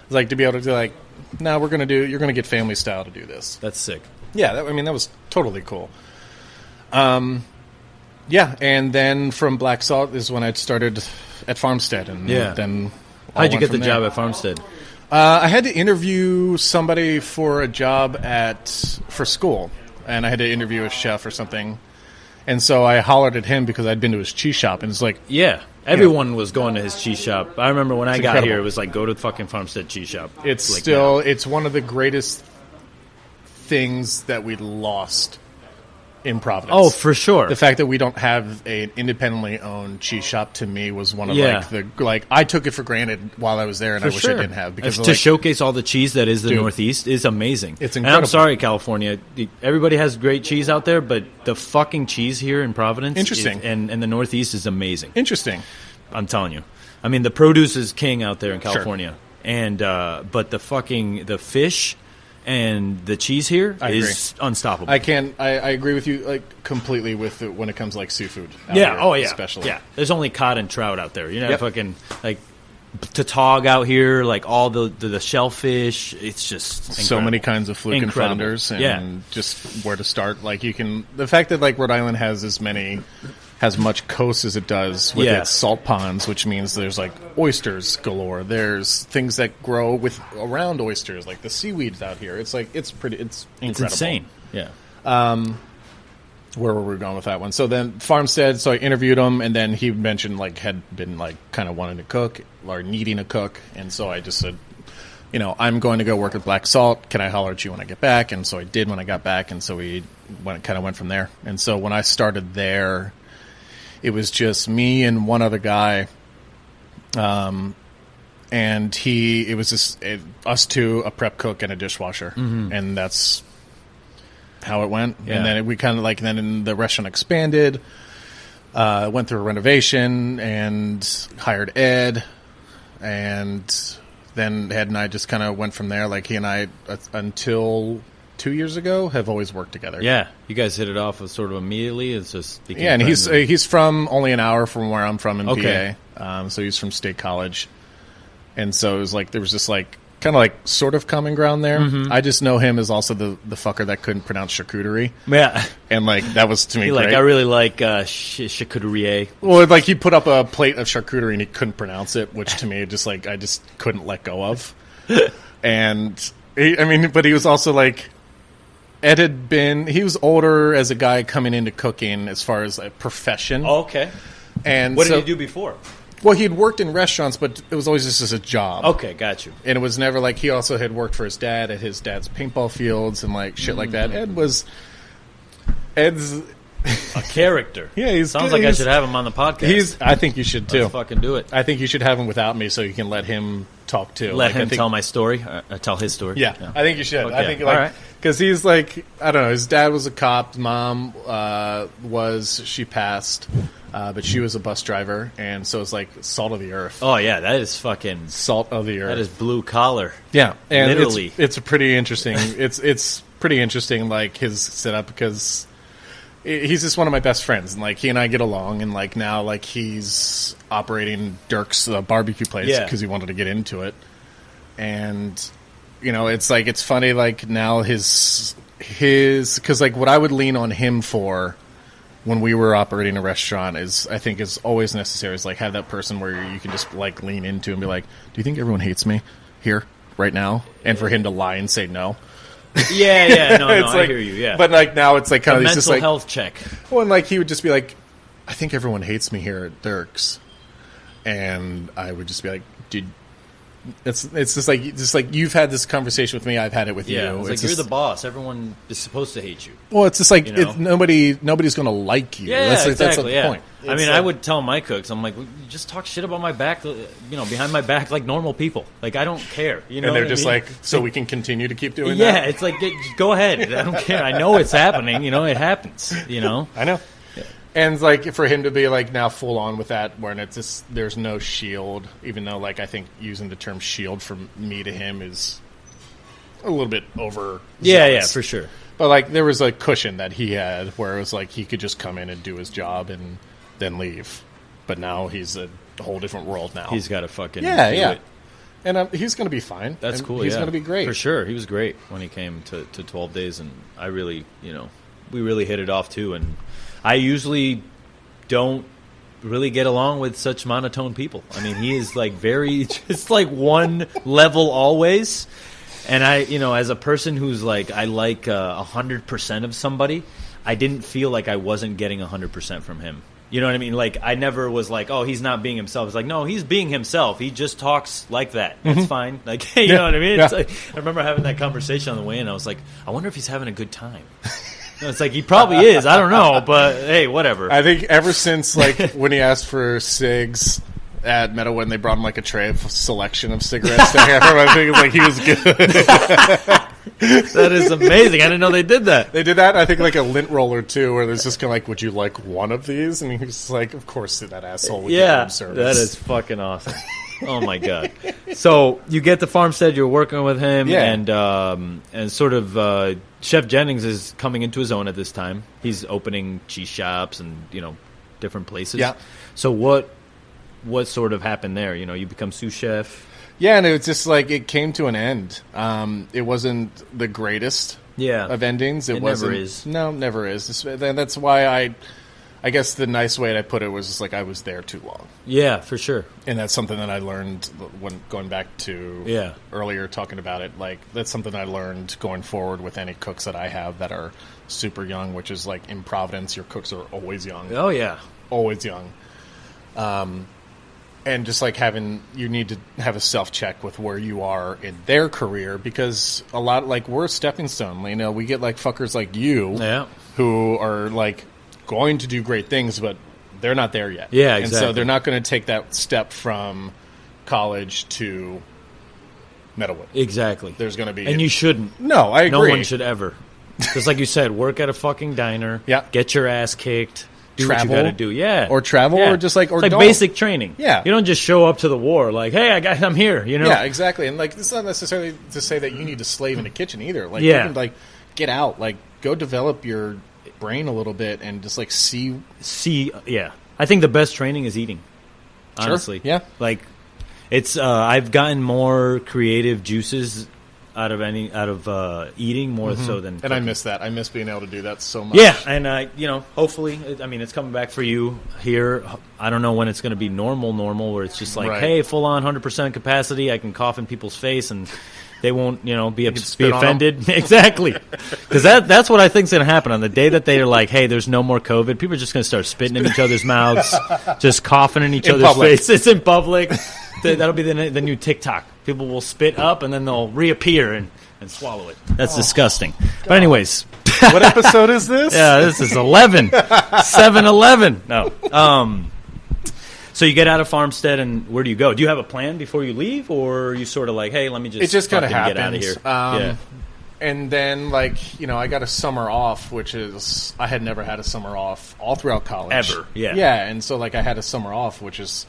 like to be able to do like, no, you're gonna get family style to do this. That's sick. Yeah, that was totally cool. Yeah, and then from Black Salt is when I started at Farmstead, and then how'd you get the job at Farmstead? I had to interview somebody for a job for school, and I had to interview a chef or something, and so I hollered at him because I'd been to his cheese shop, and it's like, everyone was going to his cheese shop. I remember when I got incredible. here, it was like, go to the fucking Farmstead cheese shop. It's like still, it's one of the greatest things that we lost in Providence. Oh, for sure. The fact that we don't have an independently owned cheese shop, to me, was one of I took it for granted while I was there, and I wish I didn't have, because to showcase all the cheese that is the Northeast is amazing. It's incredible. And I'm sorry, California. Everybody has great cheese out there, but the fucking cheese here in Providence, and the Northeast is amazing. Interesting. I'm telling you. I mean, the produce is king out there in California, and but the fish and the cheese here is unstoppable. I agree with you like completely with it when it comes to, like, seafood. Especially. Yeah, there's only cod and trout out there. You know, fucking like tautog out here, like all the shellfish. It's just incredible. So many kinds of fluke and flounders, and just where to start. Like, the fact that like Rhode Island has as much coast as it does with its salt ponds, which means there's like oysters galore. There's things that grow around oysters, like the seaweeds out here. It's like it's incredible. It's insane. Yeah. Where were we going with that one? So then Farmstead. So I interviewed him, and then he mentioned like had been like kind of wanting to cook or needing a cook, and so I just said, I'm going to go work at Black Salt. Can I holler at you when I get back? And so I did when I got back, and so we went from there. And so when I started there, it was just me and one other guy, and it was just us two, a prep cook and a dishwasher, and that's how it went. And then we kind of then the restaurant expanded, went through a renovation, and hired Ed, and then Ed and I just kind of went from there. Like, he and I, until 2 years ago, have always worked together. Yeah, you guys hit it off sort of immediately. It's just and he's from only an hour from where I'm from in PA. So he's from State College, and so it was like there was just like kind of like sort of common ground there. I just know him as also the fucker that couldn't pronounce charcuterie. Yeah, and like that was to me great. I really like charcuterie. Well, like he put up a plate of charcuterie and he couldn't pronounce it, which to me just like I just couldn't let go of. And but he was also like. Ed he was older as a guy coming into cooking as far as a profession. Oh, okay. And what did he do before? Well, he'd worked in restaurants, but it was always just as a job. Okay, got you. And it was never like he also had worked for his dad at his dad's paintball fields and like shit like that. Ed's a character. Yeah, sounds like I should have him on the podcast. I think you should too. Let's fucking do it. I think you should have him without me so you can let him talk too. Let him tell my story. Tell his story. Yeah, I think you should. Okay. I think because he's like, I don't know. His dad was a cop. Mom she passed, but she was a bus driver, and so it's like salt of the earth. Oh yeah, that is fucking salt of the earth. That is blue collar. Yeah, and literally, it's pretty interesting. it's pretty interesting, like his setup, because he's just one of my best friends, and like he and I get along, and like now like he's operating Dirk's barbecue place because he wanted to get into it, and it's like it's funny like now his because like what I would lean on him for when we were operating a restaurant is always necessary is like have that person where you can just like lean into and be like, do you think everyone hates me here right now? And for him to lie and say no. No, it's I like, hear you. Yeah, but like now it's like kind of mental just like health check. Well, and like he would just be like, I think everyone hates me here at Dirk's, and I would just be like, dude, it's just like you've had this conversation with me, I've had it with you. It's like you're the boss. Everyone is supposed to hate you. Well, it's just like nobody's going to like you. Yeah, exactly. That's the point. It's I mean, I would tell my cooks, I'm like, well, you just talk shit about my back, behind my back like normal people. Like, I don't care. And they're just like, so we can continue to keep doing that? Yeah, it's like, go ahead. I don't care. I know it's happening. It happens. I know. And like for him to be like now full on with that, where it's just there's no shield, even though like I think using the term shield from me to him is a little bit over. Yeah, for sure. But like there was a cushion that he had where it was like he could just come in and do his job and then leave. But now he's a whole different world now. He's got to fucking do it. And he's going to be fine. That's cool. He's going to be great. For sure. He was great when he came to 12 days, and I really, we really hit it off too. And I usually don't really get along with such monotone people. I mean, he is like very, just like one level always. And I, as a person who's like, I like 100% of somebody, I didn't feel like I wasn't getting 100% from him. You know what I mean? Like, I never was like, oh, he's not being himself. It's like, no, he's being himself. He just talks like that. That's fine. Like, you know what I mean? It's like, I remember having that conversation on the way in. I was like, I wonder if he's having a good time. It's like, he probably is. I don't know. But, hey, whatever. I think ever since, like, when he asked for cigs at Meadow, when they brought him, like, a tray of selection of cigarettes to him, I think, like, he was good. That is amazing. I didn't know they did that. They did that, I think, like a lint roller, too, where there's just kind of like, would you like one of these? And he was like, of course, that asshole would get room service. That is fucking awesome. Oh, my God. So you get the farmstead, you're working with him, and sort of Chef Jennings is coming into his own at this time. He's opening cheese shops and, different places. Yeah. So what sort of happened there? You become sous chef. Yeah, and it was just like it came to an end. It wasn't the greatest of endings. It wasn't, never is. No, never is. That's why I guess the nice way I put it was just like I was there too long. Yeah, for sure. And that's something that I learned when going back to earlier talking about it. Like, that's something I learned going forward with any cooks that I have that are super young, which is like in Providence, your cooks are always young. Oh, yeah. Always young. And just like you need to have a self-check with where you are in their career, because a lot, like, we're a stepping stone. We get like fuckers like you who are like going to do great things, but they're not there yet. Yeah, exactly. And so they're not going to take that step from college to Meadowwood. Exactly. There's going to be... And you shouldn't. No, I agree. No one should ever. Because like you said, work at a fucking diner. Yeah. Get your ass kicked. Do travel, what you got to do, or travel, or just like, or it's like don't. basic training. Yeah, you don't just show up to the war like, hey, I'm here. Yeah, exactly. And like, it's not necessarily to say that you need to slave in the kitchen either. Like, you can like get out, like go develop your brain a little bit, and just like see. Yeah, I think the best training is eating. Honestly, yeah. Like, it's I've gotten more creative juices out of eating more so than cooking. And I miss that. I miss being able to do that so much. Yeah, and hopefully, it's coming back for you here. I don't know when it's going to be normal where it's just like, hey, full on 100% capacity. I can cough in people's face and they won't, be offended. Exactly, because that's what I think is going to happen on the day that they are like, hey, there's no more COVID. People are just going to start spitting in each other's mouths, just coughing in each other's faces in public. That'll be the new TikTok. People will spit up and then they'll reappear and swallow it. That's disgusting. God. But anyways. What episode is this? Yeah, this is 11. 7-11. No. So you get out of Farmstead and where do you go? Do you have a plan before you leave, or are you sort of like, hey, let me just kind of get out of here? And then, like, I got a summer off, which is, I had never had a summer off all throughout college. Ever, yeah. Yeah, and so, like, I had a summer off, which is...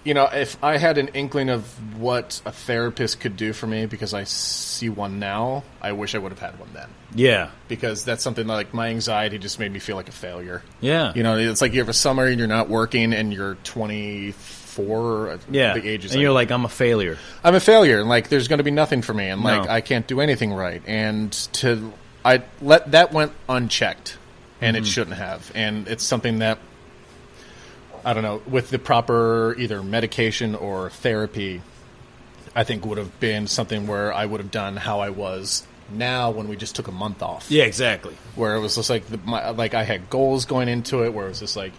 if I had an inkling of what a therapist could do for me, because I see one now, I wish I would have had one then. Yeah. Because that's something like my anxiety just made me feel like a failure. Yeah. It's like you have a summer and you're not working and you're 24. Yeah. The age is and you're like, I'm a failure. I'm a failure. And like, there's going to be nothing for me. And like, I can't do anything right. And that went unchecked. And it shouldn't have. And it's something that, I don't know, with the proper either medication or therapy, I think would have been something where I would have done how I was now when we just took a month off. Yeah, exactly. Where it was just like, I had goals going into it, where it was just like,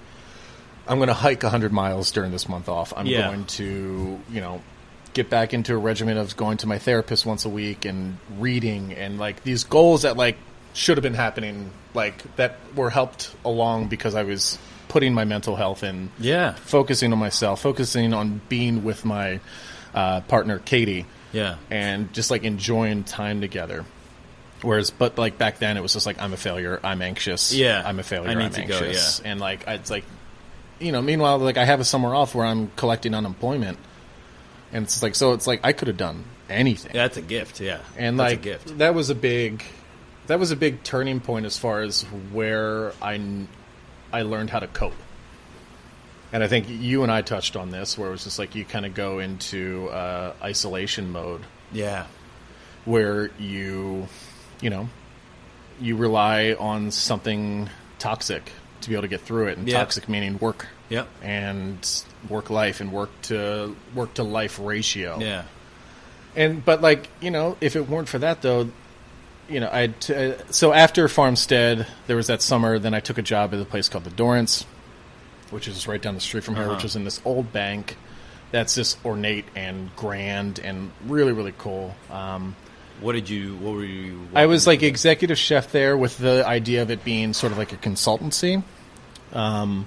I'm going to hike 100 miles during this month off. I'm going to, get back into a regimen of going to my therapist once a week and reading, and like these goals that like should have been happening, like that were helped along because I was putting my mental health in, focusing on myself, focusing on being with my partner Katie, and just like enjoying time together. Whereas, but like back then, it was just like, I'm a failure, I'm anxious, I'm a failure, I'm anxious, and like it's like, meanwhile, like I have a summer off where I'm collecting unemployment, and it's like, so it's like I could have done anything. Yeah, that's a gift, and that's like a gift. That was a big turning point as far as where I learned how to cope. And I think you and I touched on this, where it was just like you kind of go into isolation mode. Yeah. Where you rely on something toxic to be able to get through it. And toxic meaning work. Yep. And work life and work to life ratio. Yeah. But like, if it weren't for that though, so after Farmstead, there was that summer, then I took a job at a place called the Dorrance, which is right down the street from here, which was in this old bank that's just ornate and grand and really, really cool. What were you? I was like executive chef there with the idea of it being sort of like a consultancy. And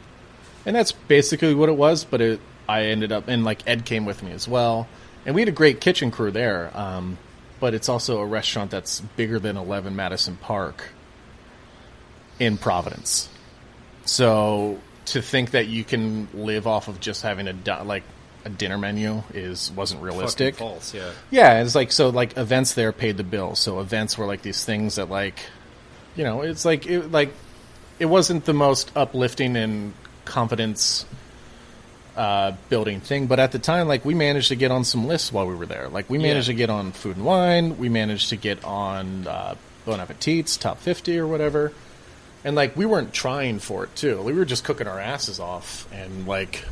that's basically what it was, but I ended up, and like Ed came with me as well. And we had a great kitchen crew there. But it's also a restaurant that's bigger than 11 Madison Park in Providence. So to think that you can live off of just having a dinner menu wasn't realistic. Fucking false, yeah. Yeah, it's like, so like events there paid the bill. So events were like these things that like, it's like it wasn't the most uplifting and confidence building thing, but at the time, like, we managed to get on some lists while we were there. Like, we managed to get on Food and Wine, we managed to get on Bon Appetit's Top 50 or whatever, and like, we weren't trying for it too. We were just cooking our asses off and like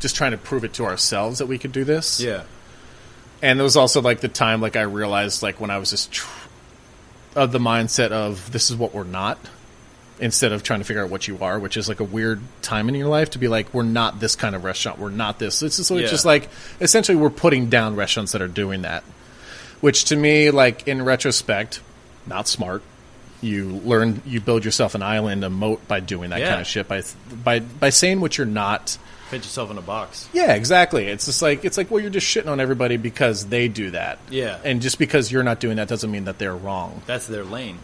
just trying to prove it to ourselves that we could do this. Yeah. And it was also like the time, like, I realized, like, when I was just of the mindset of this is what we're not, instead of trying to figure out what you are, which is like a weird time in your life to be like, we're not this kind of restaurant, we're not this. It's just like, essentially we're putting down restaurants that are doing that, which to me, like, in retrospect, not smart. You build yourself an island, a moat by doing that kind of shit, by saying what you're not. Put yourself in a box. Yeah, exactly. It's just like, well, you're just shitting on everybody because they do that. Yeah. And just because you're not doing that doesn't mean that they're wrong. That's their lane.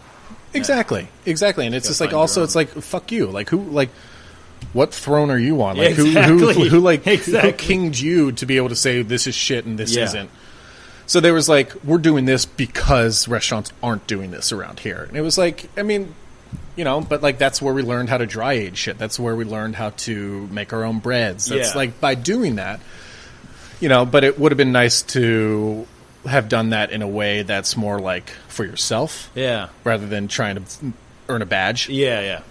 Exactly. And it's just like, also, it's like, fuck you. Like, what throne are you on? Like, who kinged you to be able to say this is shit and this isn't? So there was like, we're doing this because restaurants aren't doing this around here. And it was like, I mean, but like, that's where we learned how to dry age shit. That's where we learned how to make our own breads. That's like, by doing that, but it would have been nice to have done that in a way that's more like for yourself, rather than trying to earn a badge. And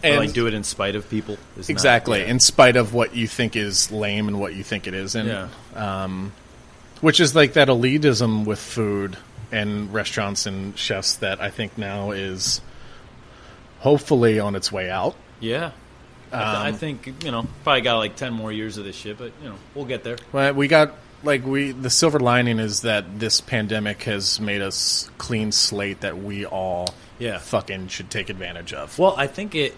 like do it in spite of people. In spite of what you think is lame and what you think it is, and which is like that elitism with food and restaurants and chefs that I think now is hopefully on its way out. I think probably got like 10 more years of this shit, but we'll get there. Well, we got. Like, the silver lining is that this pandemic has made us clean slate that we all fucking should take advantage of. Well, I think it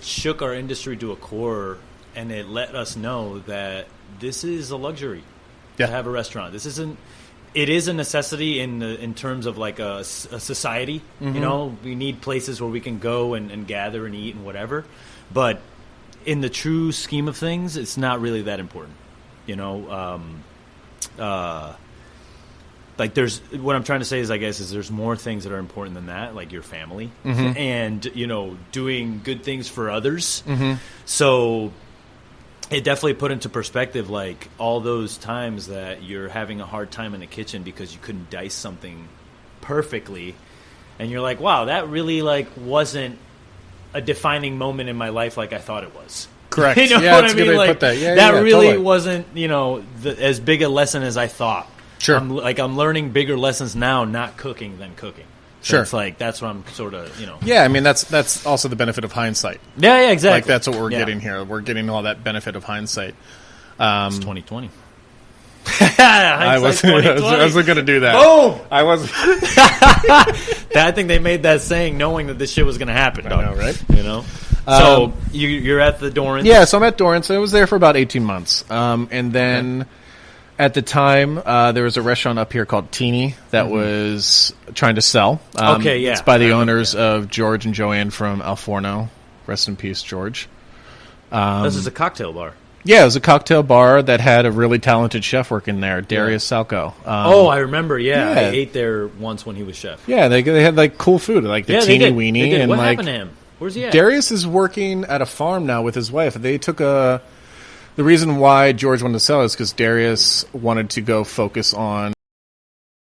shook our industry to a core, and it let us know that this is a luxury to have a restaurant. This isn't. It is a necessity in terms of like a society. Mm-hmm. We need places where we can go and gather and eat and whatever. But in the true scheme of things, it's not really that important. Like there's what I'm trying to say is, I guess, is there's more things that are important than that, like your family and doing good things for others. So it definitely put into perspective like all those times that you're having a hard time in the kitchen because you couldn't dice something perfectly, and you're like, wow, that really like wasn't a defining moment in my life like I thought it was. Correct. You know what I mean? Like, that really wasn't, as big a lesson as I thought. Sure. I'm learning bigger lessons now, not cooking than cooking. So it's like, that's what I'm sort of, Yeah, I mean, that's also the benefit of hindsight. Yeah, exactly. Like, that's what we're getting here. We're getting all that benefit of hindsight. It's 2020. I wasn't going to do that. Boom! I wasn't. I think they made that saying knowing that this shit was going to happen. I know, right? So you're at the Dorrance. Yeah, so I'm at Dorrance. I was there for about 18 months. And then at the time, there was a restaurant up here called Teeny that was trying to sell. It's by the owners of George and Joanne from Al Forno. Rest in peace, George. This is a cocktail bar. Yeah, it was a cocktail bar that had a really talented chef working there, Darius Salco. I remember. I ate there once when he was chef. Yeah, they had like cool food, like the teeny weenie. What like, happened to him? Where's he at? Darius is working at a farm now with his wife. They took the reason why George wanted to sell is because Darius wanted to go focus on